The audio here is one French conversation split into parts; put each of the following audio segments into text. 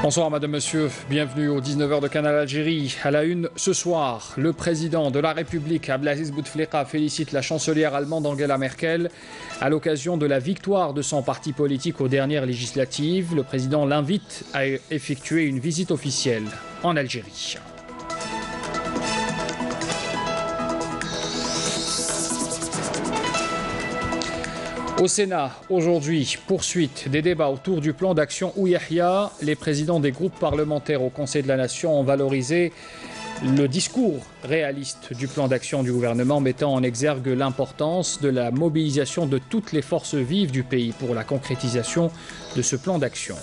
Bonsoir Madame, Monsieur, bienvenue au 19h de Canal Algérie. À la une ce soir, le président de la République, Abdelaziz Bouteflika, félicite la chancelière allemande Angela Merkel à l'occasion de la victoire de son parti politique aux dernières législatives. Le président l'invite à effectuer une visite officielle en Algérie. Au Sénat, aujourd'hui, poursuite des débats autour du plan d'action Ouyahia. Les présidents des groupes parlementaires au Conseil de la Nation ont valorisé le discours réaliste du plan d'action du gouvernement, mettant en exergue l'importance de la mobilisation de toutes les forces vives du pays pour la concrétisation de ce plan d'action.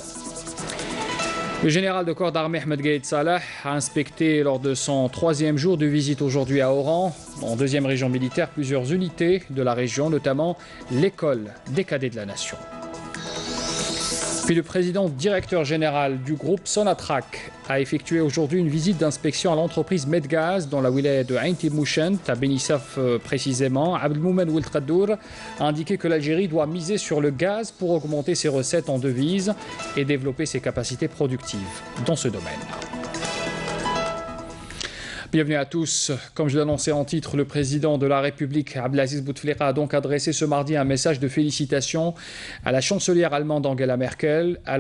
Le général de corps d'armée Ahmed Gaïd Salah a inspecté lors de son 3e jour de visite aujourd'hui à Oran, en 2e région militaire, plusieurs unités de la région, notamment l'école des cadets de la nation. Puis le président directeur général du groupe Sonatrach a effectué aujourd'hui une visite d'inspection à l'entreprise Medgaz dans la wilaya de Ain Timouchent, à Benissaf précisément. Abdelmoumen Oueltradour a indiqué que l'Algérie doit miser sur le gaz pour augmenter ses recettes en devises et développer ses capacités productives dans ce domaine. Bienvenue à tous. Comme je l'annonçais en titre, le président de la République, Abdelaziz Bouteflika, a donc adressé ce mardi un message de félicitations à la chancelière allemande Angela Merkel à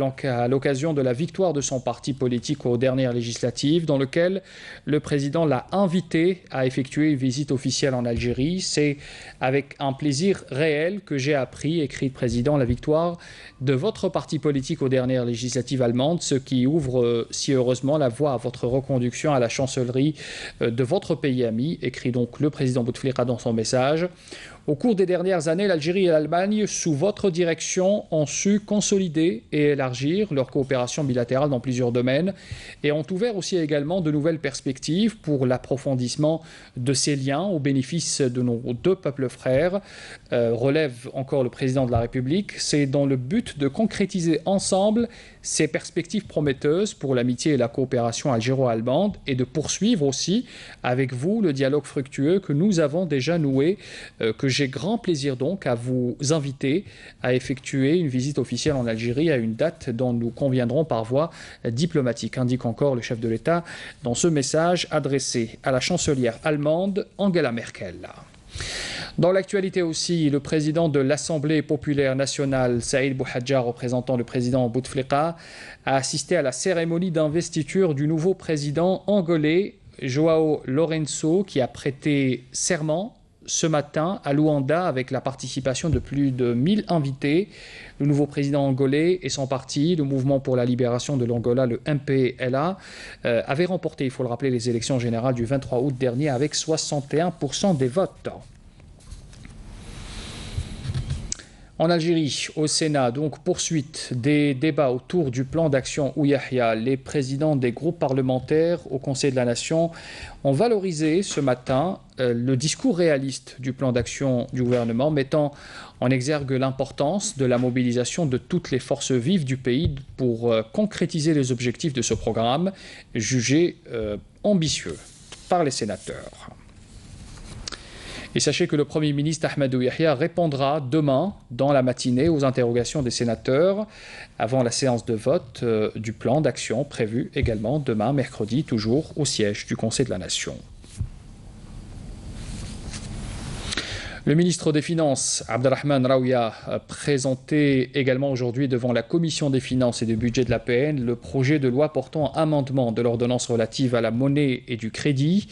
l'occasion de la victoire de son parti politique aux dernières législatives, dans lequel le président l'a invité à effectuer une visite officielle en Algérie. C'est avec un plaisir réel que j'ai appris, écrit le président, la victoire de votre parti politique aux dernières législatives allemandes, ce qui ouvre si heureusement la voie à votre reconduction à la chancellerie de votre pays ami, écrit donc le président Bouteflika dans son message. Au cours des dernières années, l'Algérie et l'Allemagne, sous votre direction, ont su consolider et élargir leur coopération bilatérale dans plusieurs domaines et ont ouvert aussi également de nouvelles perspectives pour l'approfondissement de ces liens au bénéfice de nos deux peuples frères, relève encore le président de la République. C'est dans le but de concrétiser ensemble ces perspectives prometteuses pour l'amitié et la coopération algéro-allemande et de poursuivre aussi avec vous le dialogue fructueux que nous avons déjà noué, que j'ai grand plaisir donc à vous inviter à effectuer une visite officielle en Algérie à une date dont nous conviendrons par voie diplomatique, indique encore le chef de l'État dans ce message adressé à la chancelière allemande Angela Merkel. Dans l'actualité aussi, le président de l'Assemblée populaire nationale, Saïd Bouhadja, représentant le président Bouteflika, a assisté à la cérémonie d'investiture du nouveau président angolais, João Lourenço, qui a prêté serment ce matin à Luanda avec la participation de plus de 1000 invités. Le nouveau président angolais et son parti, le Mouvement pour la libération de l'Angola, le MPLA, avaient remporté, il faut le rappeler, les élections générales du 23 août dernier avec 61% des votes. En Algérie, au Sénat, donc poursuite des débats autour du plan d'action Ouyahia. Les présidents des groupes parlementaires au Conseil de la Nation ont valorisé ce matin le discours réaliste du plan d'action du gouvernement, mettant en exergue l'importance de la mobilisation de toutes les forces vives du pays pour concrétiser les objectifs de ce programme, jugé ambitieux par les sénateurs. Et sachez que le Premier ministre Ahmed Ouyahia répondra demain dans la matinée aux interrogations des sénateurs avant la séance de vote du plan d'action prévu également demain, mercredi, toujours au siège du Conseil de la Nation. Le ministre des Finances, Abdelrahman Raouia, a présenté également aujourd'hui devant la Commission des Finances et du Budget de l'APN le projet de loi portant amendement de l'ordonnance relative à la monnaie et du crédit.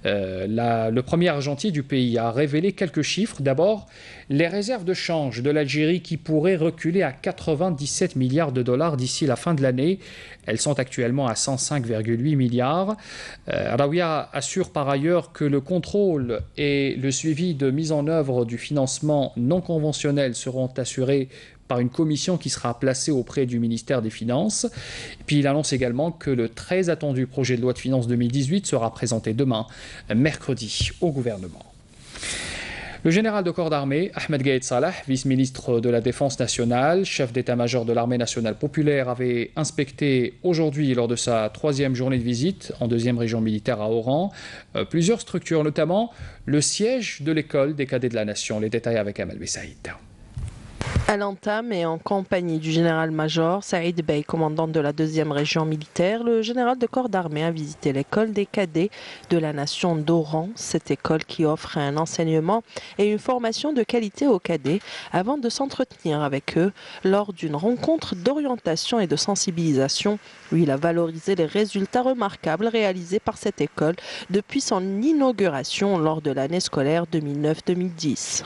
Le premier argentier du pays a révélé quelques chiffres. D'abord, les réserves de change de l'Algérie qui pourraient reculer à 97 milliards de dollars d'ici la fin de l'année. Elles sont actuellement à 105,8 milliards. Raouia assure par ailleurs que le contrôle et le suivi de mise en œuvre du financement non conventionnel seront assurés par une commission qui sera placée auprès du ministère des Finances. Et puis il annonce également que le très attendu projet de loi de finances 2018 sera présenté demain, mercredi, au gouvernement. Le général de corps d'armée, Ahmed Gaïd Salah, vice-ministre de la Défense nationale, chef d'état-major de l'armée nationale populaire, avait inspecté aujourd'hui, lors de sa 3e journée de visite en 2e région militaire à Oran, plusieurs structures, notamment le siège de l'école des cadets de la nation. Les détails avec Amal Bessaïd. À l'entame et en compagnie du général-major Saïd Bey, commandant de la 2e région militaire, le général de corps d'armée a visité l'école des cadets de la nation d'Oran, cette école qui offre un enseignement et une formation de qualité aux cadets avant de s'entretenir avec eux lors d'une rencontre d'orientation et de sensibilisation où il a valorisé les résultats remarquables réalisés par cette école depuis son inauguration lors de l'année scolaire 2009-2010.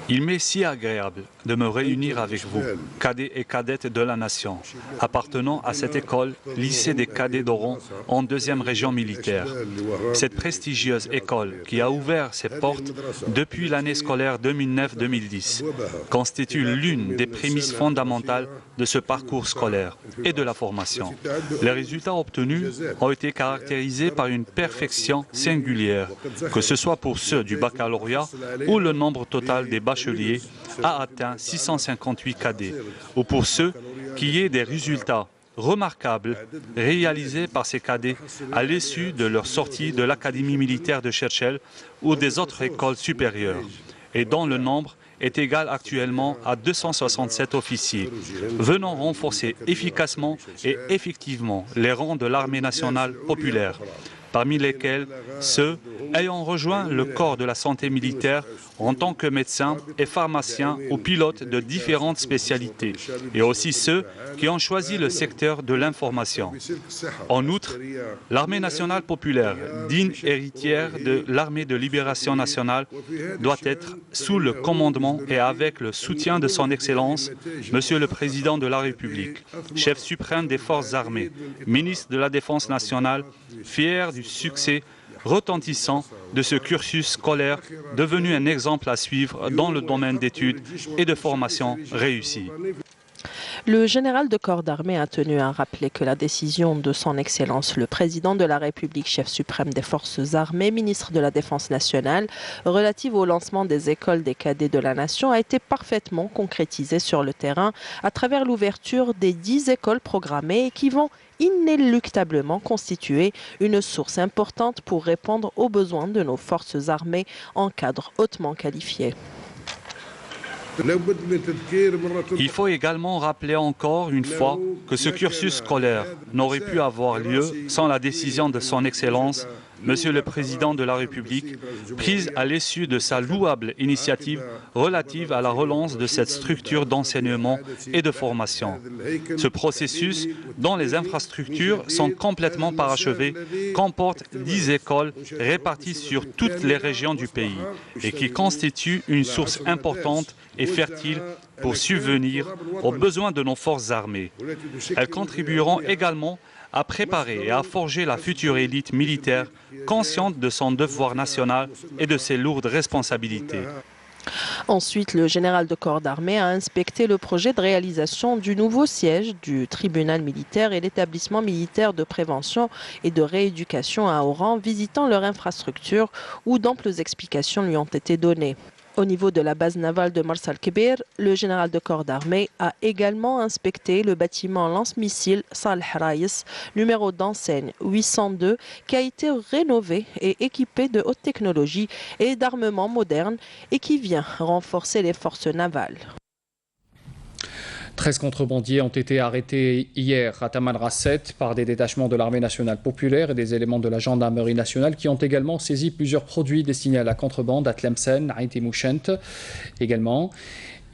Il m'est si agréable de me réunir avec vous, cadets et cadettes de la nation, appartenant à cette école, lycée des cadets d'Oran, en 2e région militaire. Cette prestigieuse école, qui a ouvert ses portes depuis l'année scolaire 2009-2010, constitue l'une des prémices fondamentales de ce parcours scolaire et de la formation. Les résultats obtenus ont été caractérisés par une perfection singulière, que ce soit pour ceux du baccalauréat où le nombre total des bacheliers a atteint 658 cadets, ou pour ceux qui aient des résultats remarquables réalisés par ces cadets à l'issue de leur sortie de l'Académie militaire de Cherchell ou des autres écoles supérieures, et dont le nombre est égal actuellement à 267 officiers, venant renforcer efficacement et effectivement les rangs de l'armée nationale populaire, parmi lesquels ceux ayant rejoint le corps de la santé militaire en tant que médecins et pharmaciens ou pilotes de différentes spécialités, et aussi ceux qui ont choisi le secteur de l'information. En outre, l'armée nationale populaire, digne héritière de l'armée de libération nationale, doit être sous le commandement et avec le soutien de son Excellence, Monsieur le Président de la République, chef suprême des forces armées, ministre de la Défense nationale, fier du succès retentissant de ce cursus scolaire devenu un exemple à suivre dans le domaine d'études et de formation réussie. Le général de corps d'armée a tenu à rappeler que la décision de son Excellence, le Président de la République, chef suprême des forces armées, ministre de la Défense nationale, relative au lancement des écoles des cadets de la nation, a été parfaitement concrétisée sur le terrain à travers l'ouverture des 10 écoles programmées et qui vont inéluctablement constituer une source importante pour répondre aux besoins de nos forces armées en cadre hautement qualifié. Il faut également rappeler encore une fois que ce cursus scolaire n'aurait pu avoir lieu sans la décision de son Excellence, Monsieur le Président de la République, prise à l'issue de sa louable initiative relative à la relance de cette structure d'enseignement et de formation. Ce processus, dont les infrastructures sont complètement parachevées, comporte 10 écoles réparties sur toutes les régions du pays et qui constituent une source importante et fertile pour subvenir aux besoins de nos forces armées. Elles contribueront également à préparer et à forger la future élite militaire consciente de son devoir national et de ses lourdes responsabilités. Ensuite, le général de corps d'armée a inspecté le projet de réalisation du nouveau siège du tribunal militaire et l'établissement militaire de prévention et de rééducation à Oran, visitant leur infrastructure où d'amples explications lui ont été données. Au niveau de la base navale de Mars al-Kébir, le général de corps d'armée a également inspecté le bâtiment lance-missile Saleh Raïs, numéro d'enseigne 802, qui a été rénové et équipé de haute technologie et d'armement moderne et qui vient renforcer les forces navales. 13 contrebandiers ont été arrêtés hier à Taman Rasset par des détachements de l'armée nationale populaire et des éléments de la gendarmerie nationale qui ont également saisi plusieurs produits destinés à la contrebande à Tlemcen, à Intimouchent également.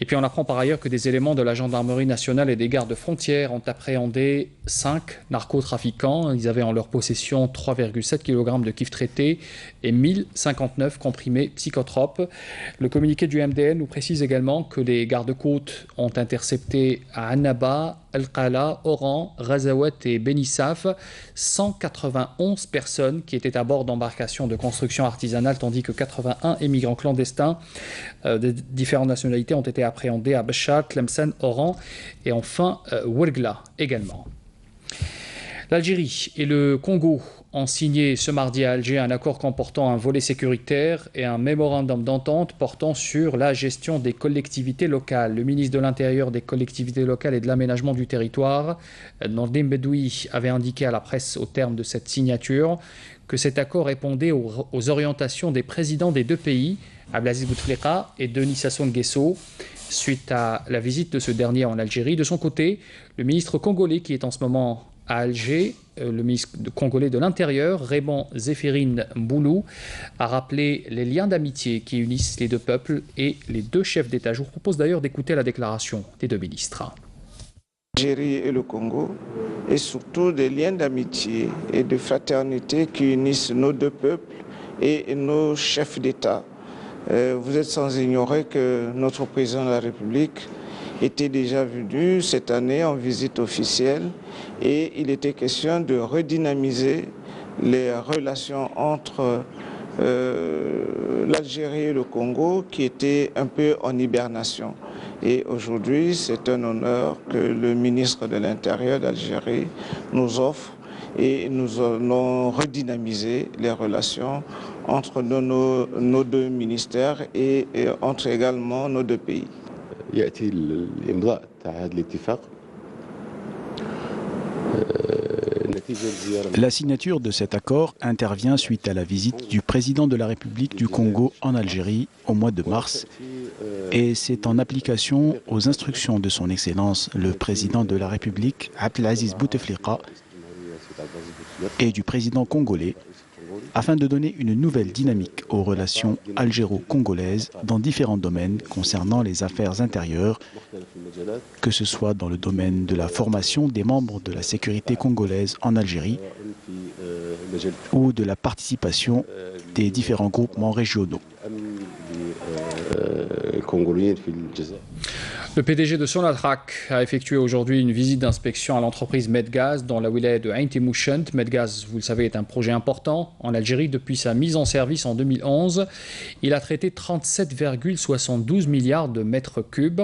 Et puis on apprend par ailleurs que des éléments de la gendarmerie nationale et des gardes frontières ont appréhendé 5 narcotrafiquants. Ils avaient en leur possession 3,7 kg de kiff traité et 1059 comprimés psychotropes. Le communiqué du MDN nous précise également que les gardes-côtes ont intercepté à Annaba, Al-Qala, Oran, Ghazawat et Benissaf 191 personnes qui étaient à bord d'embarcations de construction artisanale, tandis que 81 émigrants clandestins de différentes nationalités ont été appréhendés à Béchar, Tlemcen, Oran et enfin Ouergla également. L'Algérie et le Congo ont signé ce mardi à Alger un accord comportant un volet sécuritaire et un mémorandum d'entente portant sur la gestion des collectivités locales. Le ministre de l'Intérieur, des collectivités locales et de l'aménagement du territoire, Nordine Bedoui, avait indiqué à la presse au terme de cette signature que cet accord répondait aux orientations des présidents des deux pays, Abdelaziz Bouteflika et Denis Sassou Nguesso, suite à la visite de ce dernier en Algérie. De son côté, le ministre congolais qui est en ce moment à Alger, le ministre congolais de l'Intérieur, Raymond Zéphirine Mboulou, a rappelé les liens d'amitié qui unissent les deux peuples et les deux chefs d'État. Je vous propose d'ailleurs d'écouter la déclaration des deux ministres. L'Algérie et le Congo, et surtout des liens d'amitié et de fraternité qui unissent nos deux peuples et nos chefs d'État. Vous êtes sans ignorer que notre président de la République était déjà venu cette année en visite officielle et il était question de redynamiser les relations entre l'Algérie et le Congo qui étaient un peu en hibernation. Et aujourd'hui, c'est un honneur que le ministre de l'Intérieur d'Algérie nous offre et nous allons redynamiser les relations entre nos deux ministères et entre également nos deux pays. يأتي الإمضاء تاع هذا الاتفاق. La signature de cet accord intervient suite à la visite du président de la République du Congo en Algérie au mois de mars et c'est en application aux instructions de son Excellence le président de la République Abdelaziz Bouteflika et du président congolais afin de donner une nouvelle dynamique aux relations algéro-congolaises dans différents domaines concernant les affaires intérieures, que ce soit dans le domaine de la formation des membres de la sécurité congolaise en Algérie ou de la participation des différents groupements régionaux. Le PDG de Sonatrach a effectué aujourd'hui une visite d'inspection à l'entreprise Medgaz dans la wilaya de Ain Temouchent. Medgaz, vous le savez, est un projet important en Algérie depuis sa mise en service en 2011. Il a traité 37,72 milliards de mètres cubes.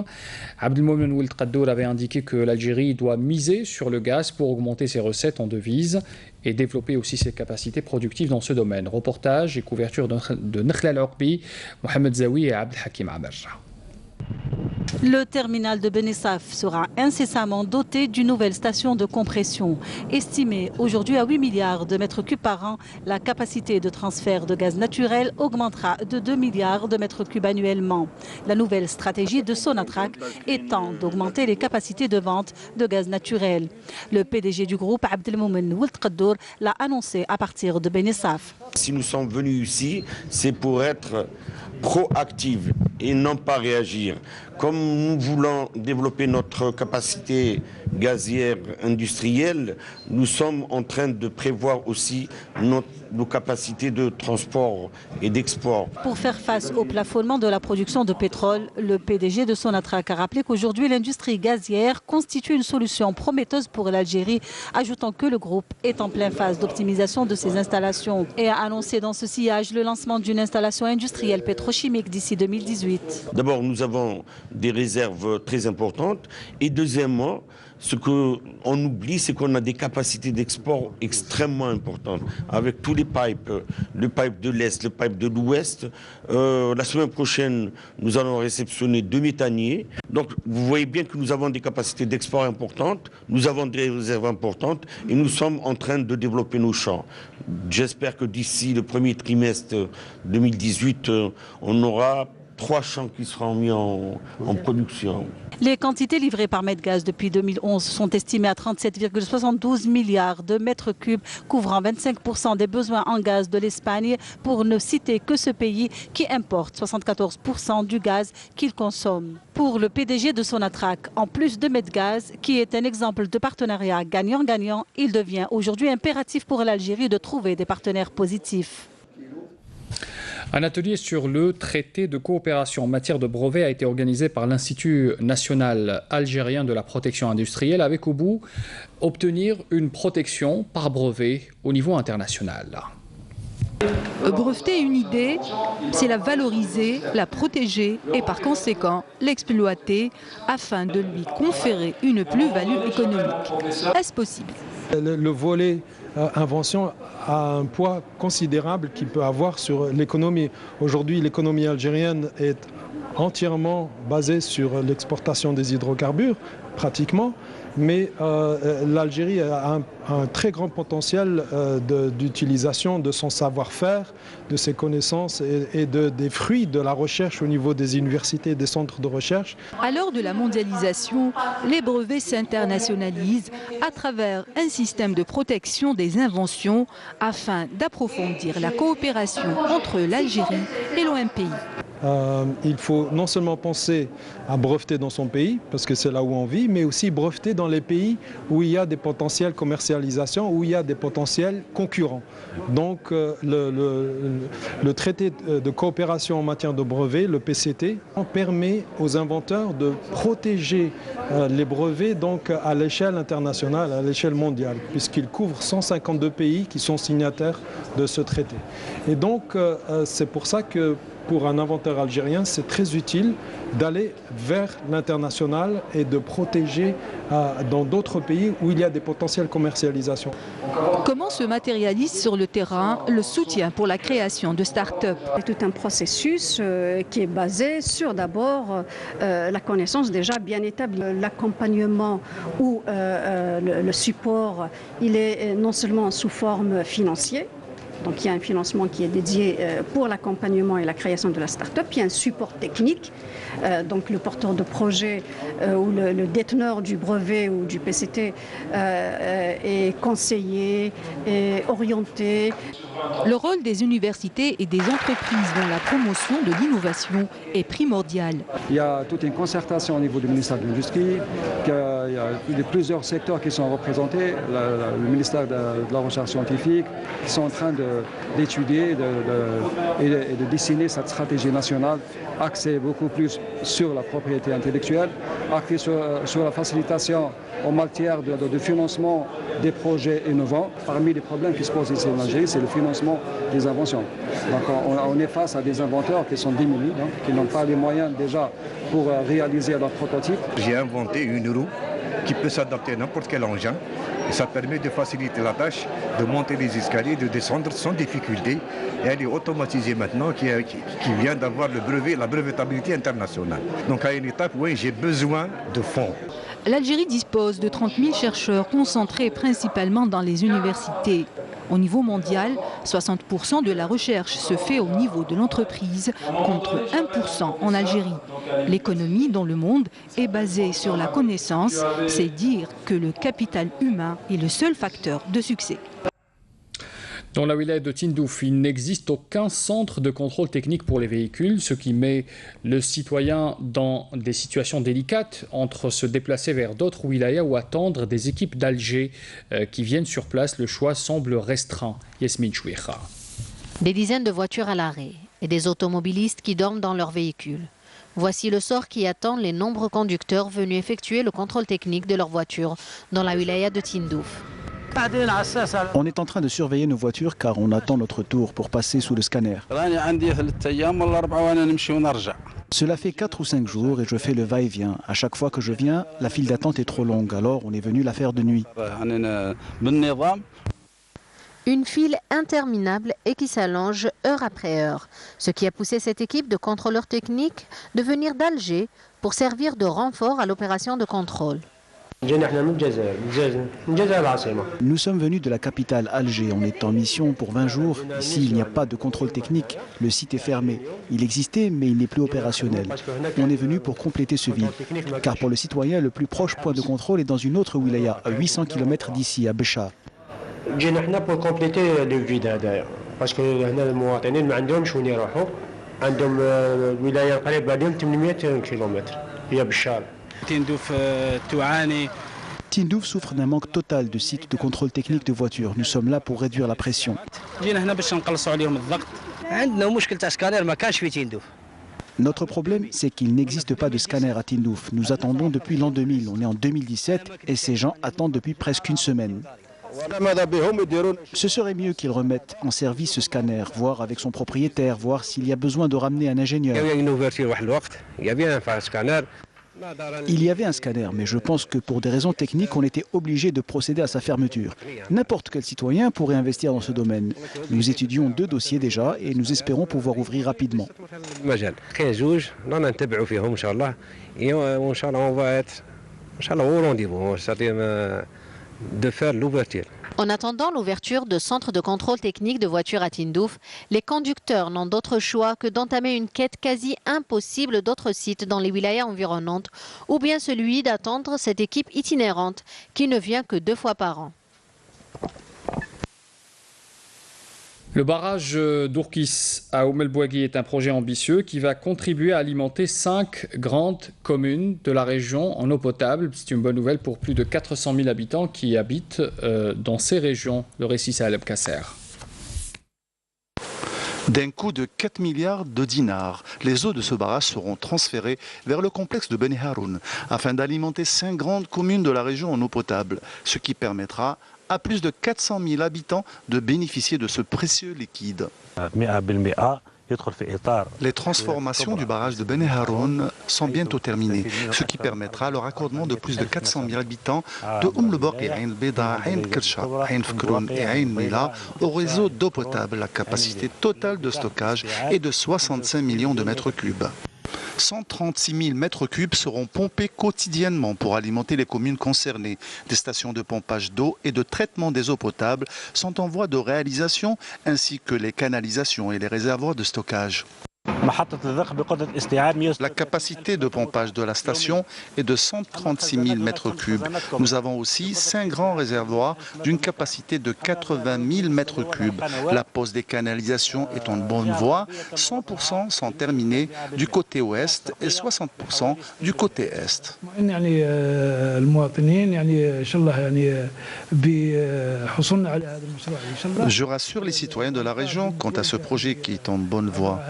Abdelmomen Ould Qaddour avait indiqué que l'Algérie doit miser sur le gaz pour augmenter ses recettes en devises et développer aussi ses capacités productives dans ce domaine. Reportage et couverture de Nakhla Al-Orbi, Mohamed Zawi et Abdelhakim Amer. Le terminal de Benessaf sera incessamment doté d'une nouvelle station de compression. Estimée aujourd'hui à 8 milliards de mètres cubes par an, la capacité de transfert de gaz naturel augmentera de 2 milliards de mètres cubes annuellement. La nouvelle stratégie de Sonatrach étant d'augmenter les capacités de vente de gaz naturel. Le PDG du groupe, Abdelmomen Ould Qaddour, l'a annoncé à partir de Benessaf. Si nous sommes venus ici, c'est pour être proactifs et non pas réagir. Comme nous voulons développer notre capacité gazière industrielle, nous sommes en train de prévoir aussi nos capacités de transport et d'export. Pour faire face au plafonnement de la production de pétrole, le PDG de Sonatrach a rappelé qu'aujourd'hui l'industrie gazière constitue une solution prometteuse pour l'Algérie, ajoutant que le groupe est en pleine phase d'optimisation de ses installations et a annoncé dans ce sillage le lancement d'une installation industrielle pétrochimique d'ici 2018. D'abord, nous avons des réserves très importantes et deuxièmement, ce qu'on oublie, c'est qu'on a des capacités d'export extrêmement importantes. Avec tous les pipes, le pipe de l'Est, le pipe de l'Ouest. La semaine prochaine, nous allons réceptionner 2 méthaniers. Donc, vous voyez bien que nous avons des capacités d'export importantes, nous avons des réserves importantes et nous sommes en train de développer nos champs. J'espère que d'ici le premier trimestre 2018, on aura 3 champs qui seront mis en production. Les quantités livrées par Medgaz depuis 2011 sont estimées à 37,72 milliards de mètres cubes, couvrant 25% des besoins en gaz de l'Espagne, pour ne citer que ce pays qui importe 74% du gaz qu'il consomme. Pour le PDG de Sonatrach, en plus de Medgaz, qui est un exemple de partenariat gagnant-gagnant, il devient aujourd'hui impératif pour l'Algérie de trouver des partenaires positifs. Un atelier sur le traité de coopération en matière de brevets a été organisé par l'Institut national algérien de la protection industrielle avec au bout obtenir une protection par brevet au niveau international. Breveter une idée, c'est la valoriser, la protéger et par conséquent l'exploiter afin de lui conférer une plus-value économique. Est-ce possible ? Le volet invention a un poids considérable qu'il peut avoir sur l'économie. Aujourd'hui, l'économie algérienne est entièrement basé sur l'exportation des hydrocarbures, pratiquement. Mais l'Algérie a un très grand potentiel d'utilisation de son savoir-faire, de ses connaissances et des fruits de la recherche au niveau des universités et des centres de recherche. À l'heure de la mondialisation, les brevets s'internationalisent à travers un système de protection des inventions afin d'approfondir la coopération entre l'Algérie et l'OMPI. Il faut non seulement penser à breveter dans son pays, parce que c'est là où on vit, mais aussi breveter dans les pays où il y a des potentiels commercialisation, où il y a des potentiels concurrents. Donc le traité de coopération en matière de brevets, le PCT, permet aux inventeurs de protéger les brevets donc, à l'échelle internationale, à l'échelle mondiale, puisqu'il couvre 152 pays qui sont signataires de ce traité. Et donc c'est pour ça que pour un inventeur algérien, c'est très utile d'aller vers l'international et de protéger dans d'autres pays où il y a des potentiels commercialisation. Comment se matérialise sur le terrain le soutien pour la création de start-up? C'est tout un processus qui est basé sur d'abord la connaissance déjà bien établie. L'accompagnement ou le support, il est non seulement sous forme financière. Donc il y a un financement qui est dédié pour l'accompagnement et la création de la start-up. Il y a un support technique, donc le porteur de projet ou le déteneur du brevet ou du PCT est conseillé, est orienté. Le rôle des universités et des entreprises dans la promotion de l'innovation est primordial. Il y a toute une concertation au niveau du ministère de l'Industrie, il y a plusieurs secteurs qui sont représentés, le ministère de la Recherche scientifique, qui sont en train d'étudier et de dessiner cette stratégie nationale axée beaucoup plus sur la propriété intellectuelle, axée sur la facilitation en matière de financement des projets innovants. Parmi les problèmes qui se posent ici en Algérie, c'est le financement des inventions. Donc on est face à des inventeurs qui sont démunis, qui n'ont pas les moyens déjà pour réaliser leur prototype. J'ai inventé une roue qui peut s'adapter à n'importe quel engin. Et ça permet de faciliter la tâche, de monter les escaliers, de descendre sans difficulté. Et elle est automatisée maintenant, qui vient d'avoir le brevet, la brevetabilité internationale. Donc à une étape où j'ai besoin de fonds. L'Algérie dispose de 30 000 chercheurs concentrés principalement dans les universités. Au niveau mondial, 60% de la recherche se fait au niveau de l'entreprise, contre 1% en Algérie. L'économie dans le monde est basée sur la connaissance, c'est dire que le capital humain est le seul facteur de succès. Dans la wilaya de Tindouf, il n'existe aucun centre de contrôle technique pour les véhicules, ce qui met le citoyen dans des situations délicates entre se déplacer vers d'autres wilayas ou attendre des équipes d'Alger qui viennent sur place. Le choix semble restreint. Yasmine Chouicha. Des dizaines de voitures à l'arrêt et des automobilistes qui dorment dans leurs véhicules. Voici le sort qui attend les nombreux conducteurs venus effectuer le contrôle technique de leur voiture dans la wilaya de Tindouf. On est en train de surveiller nos voitures car on attend notre tour pour passer sous le scanner. Cela fait 4 ou 5 jours et je fais le va-et-vient. À chaque fois que je viens, la file d'attente est trop longue, alors on est venu la faire de nuit. Une file interminable et qui s'allonge heure après heure. Ce qui a poussé cette équipe de contrôleurs techniques de venir d'Alger pour servir de renfort à l'opération de contrôle. Nous sommes venus de la capitale Alger. On est en mission pour 20 jours. Ici, il n'y a pas de contrôle technique. Le site est fermé. Il existait, mais il n'est plus opérationnel. On est venu pour compléter ce vide. Car pour le citoyen, le plus proche point de contrôle est dans une autre wilaya, à 800 km d'ici, à Béchar. pour compléter le vide. Parce que المواطنين ما عندهمش وين يروحوا. عندهم الولاية قريبة عليهم 800 كيلومتر. هي بشار. Tindouf souffre d'un manque total de sites de contrôle technique de voitures. Nous sommes là pour réduire la pression. Notre problème, c'est qu'il n'existe pas de scanner à Tindouf. Nous attendons depuis l'an 2000. On est en 2017 et ces gens attendent depuis presque une semaine. Ce serait mieux qu'ils remettent en service ce scanner, voir avec son propriétaire, voir s'il y a besoin de ramener un ingénieur. Il y avait un scanner, mais je pense que pour des raisons techniques, on était obligé de procéder à sa fermeture. N'importe quel citoyen pourrait investir dans ce domaine. Nous étudions 2 dossiers déjà et nous espérons pouvoir ouvrir rapidement. En attendant l'ouverture de centres de contrôle technique de voitures à Tindouf, les conducteurs n'ont d'autre choix que d'entamer une quête quasi impossible d'autres sites dans les wilayas environnantes, ou bien celui d'attendre cette équipe itinérante qui ne vient que 2 fois par an. Le barrage d'Ourkis à Oum El Bouaghi est un projet ambitieux qui va contribuer à alimenter 5 grandes communes de la région en eau potable. C'est une bonne nouvelle pour plus de 400 000 habitants qui habitent dans ces régions. Le récit Saleb Kasser. D'un coût de 4 milliards de dinars, les eaux de ce barrage seront transférées vers le complexe de Beni Haroun afin d'alimenter 5 grandes communes de la région en eau potable, ce qui permettra à plus de 400 000 habitants de bénéficier de ce précieux liquide. Les transformations du barrage de Beni Haroun sont bientôt terminées, ce qui permettra le raccordement de plus de 400 000 habitants de Oum El Bouaghi, Ain Beda, Ain Kirsha, Ain Fkroun et Ain Mila au réseau d'eau potable. La capacité totale de stockage est de 65 millions de mètres cubes. 136 000 mètres cubes seront pompés quotidiennement pour alimenter les communes concernées. Des stations de pompage d'eau et de traitement des eaux potables sont en voie de réalisation, ainsi que les canalisations et les réservoirs de stockage. La capacité de pompage de la station est de 136 000 mètres cubes. Nous avons aussi 5 grands réservoirs d'une capacité de 80 000 mètres cubes. La pose des canalisations est en bonne voie. 100% sont terminés du côté ouest et 60% du côté est. Je rassure les citoyens de la région quant à ce projet qui est en bonne voie.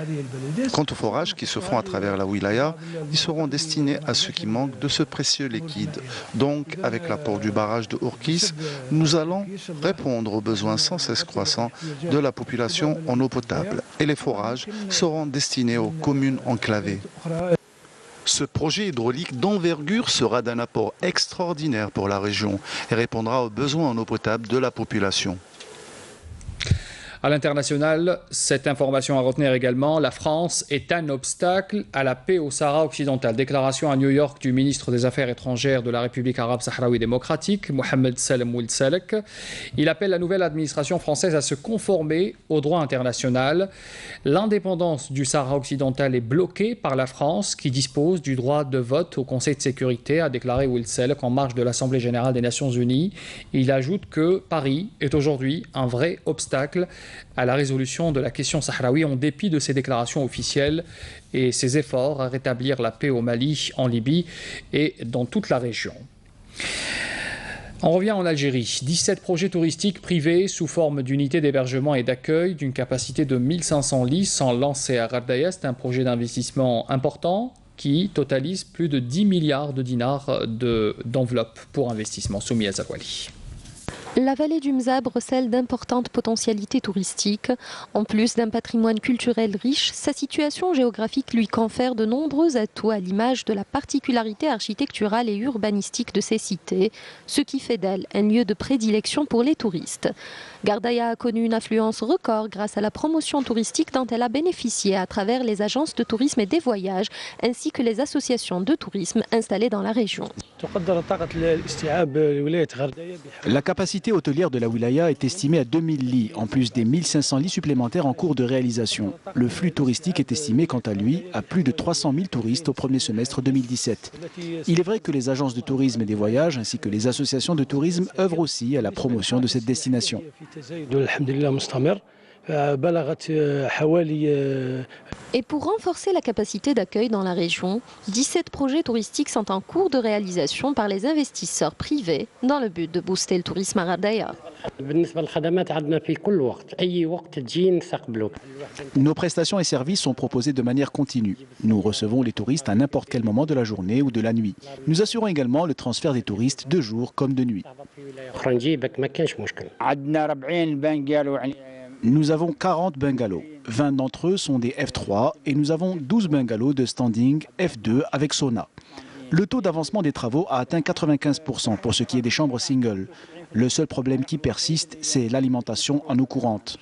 Quant aux forages qui se font à travers la wilaya, ils seront destinés à ceux qui manquent de ce précieux liquide. Donc, avec l'apport du barrage de Ourkis, nous allons répondre aux besoins sans cesse croissants de la population en eau potable. Et les forages seront destinés aux communes enclavées. Ce projet hydraulique d'envergure sera d'un apport extraordinaire pour la région et répondra aux besoins en eau potable de la population. À l'international, cette information à retenir également, la France est un obstacle à la paix au Sahara occidental. Déclaration à New York du ministre des Affaires étrangères de la République arabe sahraoui démocratique, Mohamed Salem Ould Salek. Il appelle la nouvelle administration française à se conformer au droit international. L'indépendance du Sahara occidental est bloquée par la France, qui dispose du droit de vote au Conseil de sécurité, a déclaré Ould Salek en marge de l'Assemblée générale des Nations unies. Il ajoute que Paris est aujourd'hui un vrai obstacle à la résolution de la question sahraoui en dépit de ses déclarations officielles et ses efforts à rétablir la paix au Mali, en Libye et dans toute la région. On revient en Algérie. 17 projets touristiques privés sous forme d'unités d'hébergement et d'accueil d'une capacité de 1500 lits sont lancés à Ghardaya. C'est un projet d'investissement important qui totalise plus de 10 milliards de dinars d'enveloppe pour investissement. Soumis à Zawali. La vallée du Mzab recèle d'importantes potentialités touristiques. En plus d'un patrimoine culturel riche, sa situation géographique lui confère de nombreux atouts à l'image de la particularité architecturale et urbanistique de ces cités, ce qui fait d'elle un lieu de prédilection pour les touristes. Ghardaya a connu une affluence record grâce à la promotion touristique dont elle a bénéficié à travers les agences de tourisme et des voyages, ainsi que les associations de tourisme installées dans la région. La capacité hôtelière de la wilaya est estimée à 2000 lits, en plus des 1500 lits supplémentaires en cours de réalisation. Le flux touristique est estimé, quant à lui, à plus de 300 000 touristes au premier semestre 2017. Il est vrai que les agences de tourisme et des voyages, ainsi que les associations de tourisme, œuvrent aussi à la promotion de cette destination. Et pour renforcer la capacité d'accueil dans la région, 17 projets touristiques sont en cours de réalisation par les investisseurs privés dans le but de booster le tourisme à Ghardaya. Nos prestations et services sont proposés de manière continue. Nous recevons les touristes à n'importe quel moment de la journée ou de la nuit. Nous assurons également le transfert des touristes de jour comme de nuit. Nous avons 40 bungalows. 20 d'entre eux sont des F3 et nous avons 12 bungalows de standing F2 avec sauna. Le taux d'avancement des travaux a atteint 95% pour ce qui est des chambres single. Le seul problème qui persiste, c'est l'alimentation en eau courante.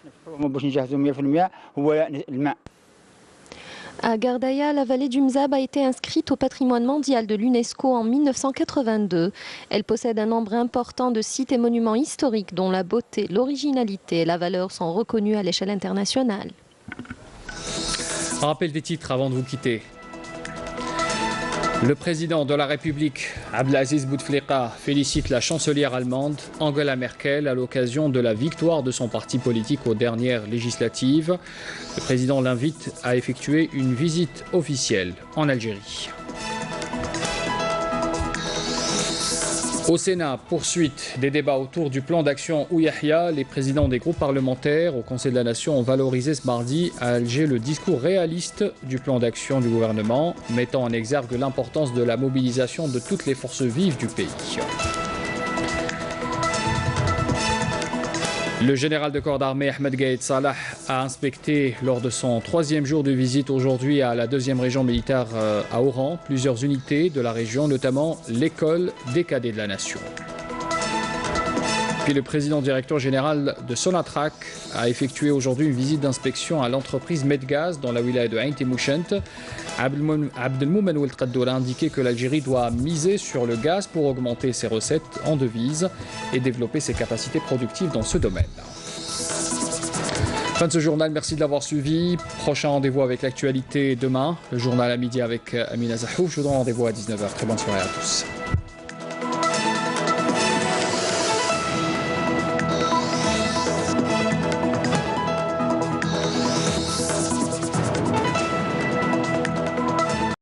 À Gardaya, la vallée du Mzab a été inscrite au patrimoine mondial de l'UNESCO en 1982. Elle possède un nombre important de sites et monuments historiques dont la beauté, l'originalité et la valeur sont reconnus à l'échelle internationale. Rappel des titres avant de vous quitter. Le président de la République, Abdelaziz Bouteflika, félicite la chancelière allemande Angela Merkel à l'occasion de la victoire de son parti politique aux dernières législatives. Le président l'invite à effectuer une visite officielle en Algérie. Au Sénat, poursuite des débats autour du plan d'action Ouyahia. Les présidents des groupes parlementaires au Conseil de la Nation ont valorisé ce mardi à Alger le discours réaliste du plan d'action du gouvernement, mettant en exergue l'importance de la mobilisation de toutes les forces vives du pays. Le général de corps d'armée Ahmed Gaïd Salah a inspecté lors de son 3e jour de visite aujourd'hui à la 2e région militaire à Oran plusieurs unités de la région, notamment l'école des cadets de la nation. Puis le président directeur général de Sonatrach a effectué aujourd'hui une visite d'inspection à l'entreprise Medgaz dans la wilaya de Ain Timouchent. Abdelmoumen Oueld Qaddour a indiqué que l'Algérie doit miser sur le gaz pour augmenter ses recettes en devises et développer ses capacités productives dans ce domaine. Fin de ce journal, merci de l'avoir suivi. Prochain rendez-vous avec l'actualité demain, le journal à midi avec Amina Zahouf. Je vous donne rendez-vous à 19h. Très bonne soirée à tous.